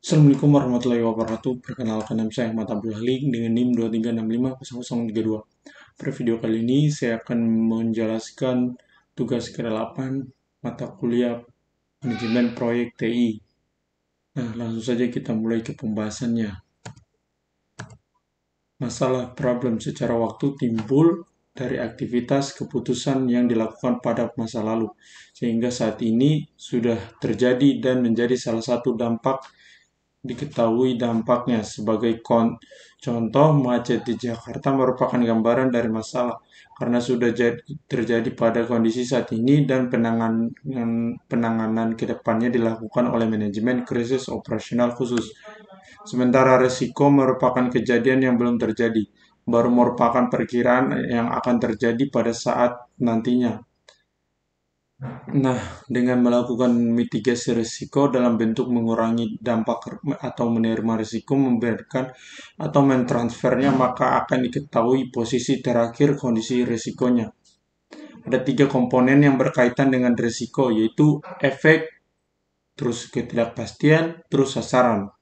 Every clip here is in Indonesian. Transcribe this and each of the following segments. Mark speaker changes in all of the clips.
Speaker 1: Assalamualaikum warahmatullahi wabarakatuh. Perkenalkan nama saya Ahmad Abdul Halik dengan NIM 23650032. Pada video kali ini saya akan menjelaskan tugas ke-8 mata kuliah manajemen proyek TI. Nah, langsung saja kita mulai ke pembahasannya. Masalah problem secara waktu timbul dari aktivitas keputusan yang dilakukan pada masa lalu, sehingga saat ini sudah terjadi dan menjadi salah satu dampak diketahui dampaknya. Sebagai contoh, macet di Jakarta merupakan gambaran dari masalah karena sudah terjadi pada kondisi saat ini dan penanganan kedepannya dilakukan oleh manajemen krisis operasional khusus. Sementara risiko merupakan kejadian yang belum terjadi, baru merupakan perkiraan yang akan terjadi pada saat nantinya. Nah, dengan melakukan mitigasi risiko dalam bentuk mengurangi dampak atau menerima risiko, memberikan atau mentransfernya, maka akan diketahui posisi terakhir kondisi risikonya. Ada 3 komponen yang berkaitan dengan risiko, yaitu efek, terus ketidakpastian, terus sasaran.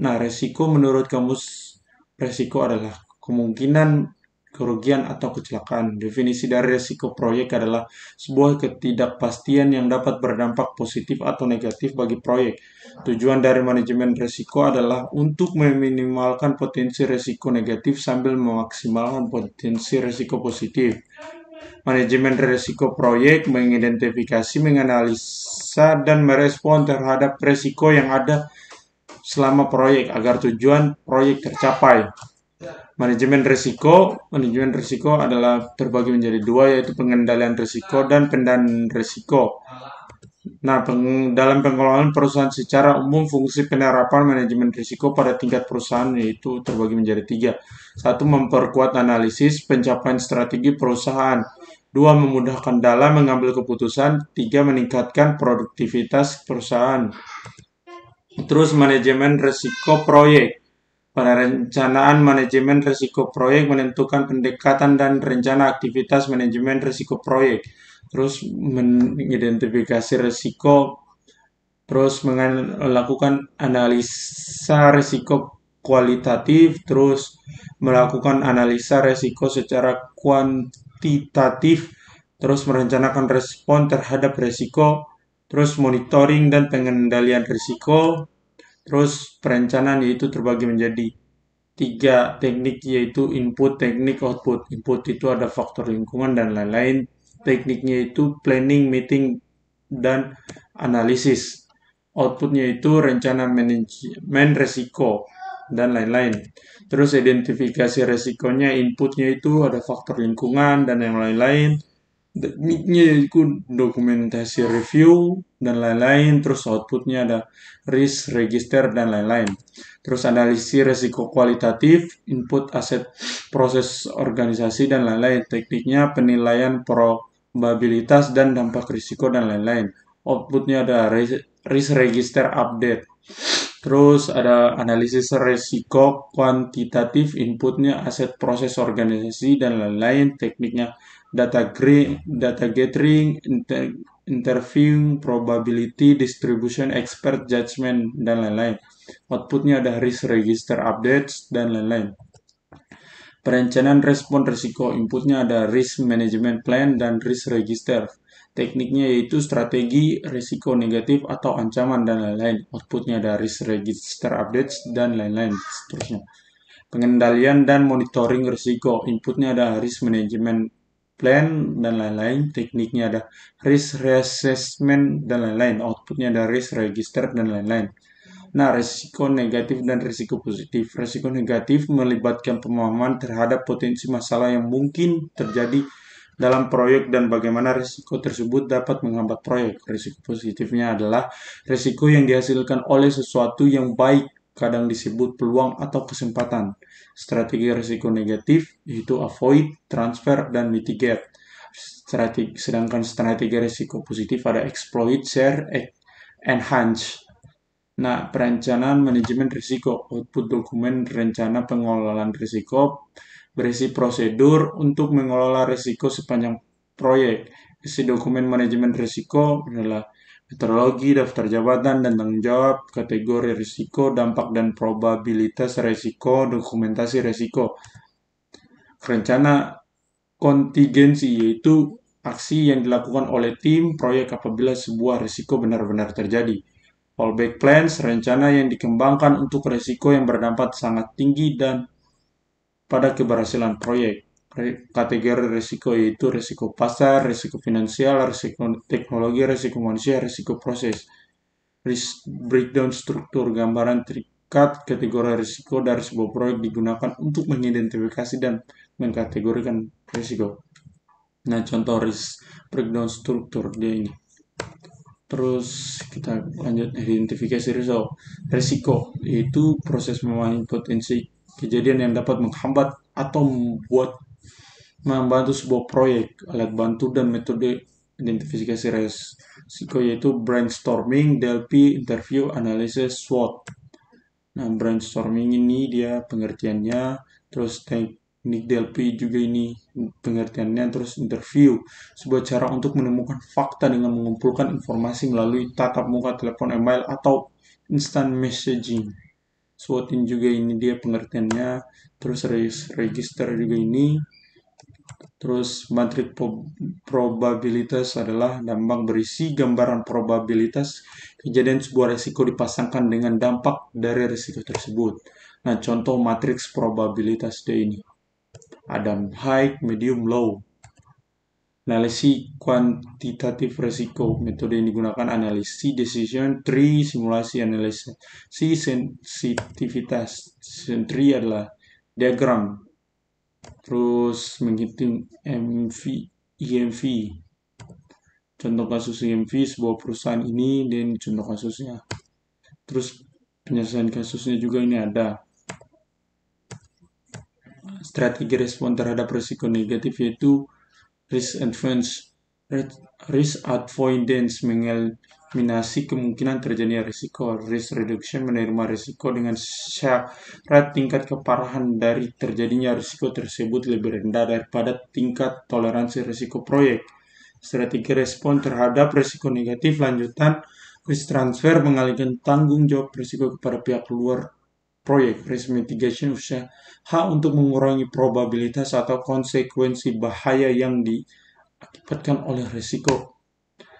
Speaker 1: Nah, risiko menurut kamus risiko adalah kemungkinan kerugian atau kecelakaan. Definisi dari risiko proyek adalah sebuah ketidakpastian yang dapat berdampak positif atau negatif bagi proyek. Tujuan dari manajemen risiko adalah untuk meminimalkan potensi risiko negatif sambil memaksimalkan potensi risiko positif. Manajemen risiko proyek mengidentifikasi, menganalisa, dan merespon terhadap risiko yang ada selama proyek agar tujuan proyek tercapai. Manajemen risiko adalah terbagi menjadi 2, yaitu pengendalian risiko dan pendanaan risiko. Nah, dalam pengelolaan perusahaan secara umum, fungsi penerapan manajemen risiko pada tingkat perusahaan yaitu terbagi menjadi 3. 1. Memperkuat analisis pencapaian strategi perusahaan. 2. Memudahkan dalam mengambil keputusan. 3. Meningkatkan produktivitas perusahaan. Terus manajemen risiko proyek. Pada rencanaan manajemen risiko proyek menentukan pendekatan dan rencana aktivitas manajemen risiko proyek. Terus mengidentifikasi risiko, terus melakukan analisa risiko kualitatif, terus melakukan analisa risiko secara kuantitatif, terus merencanakan respon terhadap risiko, terus monitoring dan pengendalian risiko. Terus perencanaan yaitu terbagi menjadi 3 teknik, yaitu input, teknik, output. Input itu ada faktor lingkungan dan lain-lain. Tekniknya itu planning, meeting, dan analisis. Outputnya itu rencana manajemen risiko dan lain-lain. Terus identifikasi risikonya, inputnya itu ada faktor lingkungan dan yang lain-lain. Tekniknya yaitu dokumentasi review dan lain-lain. Terus outputnya ada risk register dan lain-lain. Terus analisis risiko kualitatif, input aset proses organisasi dan lain-lain. Tekniknya penilaian probabilitas dan dampak risiko dan lain-lain. Outputnya ada risk register update. Terus ada analisis risiko kuantitatif, inputnya aset proses organisasi dan lain-lain. Tekniknya data gathering, interview, probability, distribution, expert judgment, dan lain-lain. Outputnya ada risk register updates dan lain-lain. Perencanaan respon risiko, inputnya ada risk management plan dan risk register. Tekniknya yaitu strategi risiko negatif atau ancaman dan lain-lain. Outputnya ada risk register updates dan lain-lain. Seterusnya. Pengendalian dan monitoring risiko, inputnya ada risk management plan dan lain-lain. Tekniknya ada risk reassessment dan lain-lain. Outputnya ada risk register dan lain-lain. Nah, risiko negatif dan risiko positif. Risiko negatif melibatkan pemahaman terhadap potensi masalah yang mungkin terjadi dalam proyek dan bagaimana risiko tersebut dapat menghambat proyek. Risiko positifnya adalah risiko yang dihasilkan oleh sesuatu yang baik, kadang disebut peluang atau kesempatan. Strategi risiko negatif yaitu avoid, transfer, dan mitigate. Sedangkan strategi risiko positif ada exploit, share, enhance. Nah, perencanaan manajemen risiko, output dokumen rencana pengelolaan risiko, berisi prosedur untuk mengelola risiko sepanjang proyek. Isi dokumen manajemen risiko adalah metodologi, daftar jabatan dan tanggung jawab, kategori risiko, dampak dan probabilitas risiko, dokumentasi risiko. Rencana kontingensi yaitu aksi yang dilakukan oleh tim proyek apabila sebuah risiko benar-benar terjadi. Fallback plans, rencana yang dikembangkan untuk risiko yang berdampak sangat tinggi dan pada keberhasilan proyek. Kategori risiko yaitu risiko pasar, risiko finansial, risiko teknologi, risiko manusia, risiko proses. Risk breakdown struktur, gambaran terikat kategori risiko dari sebuah proyek digunakan untuk mengidentifikasi dan mengkategorikan risiko. Nah, contoh risk breakdown struktur dia ini. Terus kita lanjut identifikasi risiko, yaitu proses memahami potensi kejadian yang dapat menghambat atau membantu sebuah proyek. Alat bantu dan metode identifikasi risiko yaitu brainstorming, DLP, interview, analisis, SWOT. Nah, brainstorming ini dia pengertiannya, terus teknik DLP juga ini pengertiannya, terus interview, sebuah cara untuk menemukan fakta dengan mengumpulkan informasi melalui tatap muka, telepon, email, atau instant messaging. SWOT juga ini dia pengertiannya, terus register juga ini, terus matrik probabilitas adalah dampak berisi gambaran probabilitas kejadian sebuah risiko dipasangkan dengan dampak dari risiko tersebut. Nah, contoh matriks probabilitas dia ini. Ada high, medium, low. Analisis kuantitatif risiko. Metode yang digunakan analisis decision tree, simulasi analisis sensitivitas. Tree adalah diagram. Terus menghitung IMV. Contoh kasus IMV sebuah perusahaan ini dan contoh kasusnya. Terus penyelesaian kasusnya juga ini ada. Strategi respon terhadap risiko negatif yaitu risk avoidance mengeliminasi kemungkinan terjadinya risiko. Risk reduction menerima risiko dengan syarat tingkat keparahan dari terjadinya risiko tersebut lebih rendah daripada tingkat toleransi risiko proyek. Strategi respon terhadap risiko negatif lanjutan risk transfer mengalihkan tanggung jawab risiko kepada pihak luar proyek. Risk mitigation usaha untuk mengurangi probabilitas atau konsekuensi bahaya yang diakibatkan oleh risiko.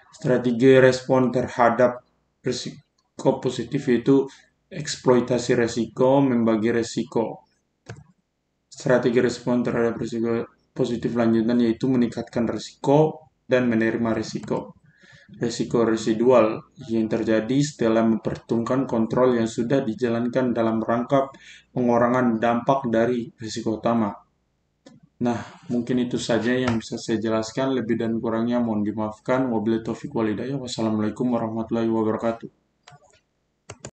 Speaker 1: Strategi respon terhadap risiko positif yaitu eksploitasi risiko, membagi risiko. Strategi respon terhadap risiko positif lanjutan yaitu meningkatkan risiko dan menerima risiko. Risiko residual yang terjadi setelah memperhitungkan kontrol yang sudah dijalankan dalam rangka pengurangan dampak dari risiko utama. Nah, mungkin itu saja yang bisa saya jelaskan. Lebih dan kurangnya mohon dimaafkan. Wabillahi taufiq walhidayah. Wassalamualaikum warahmatullahi wabarakatuh.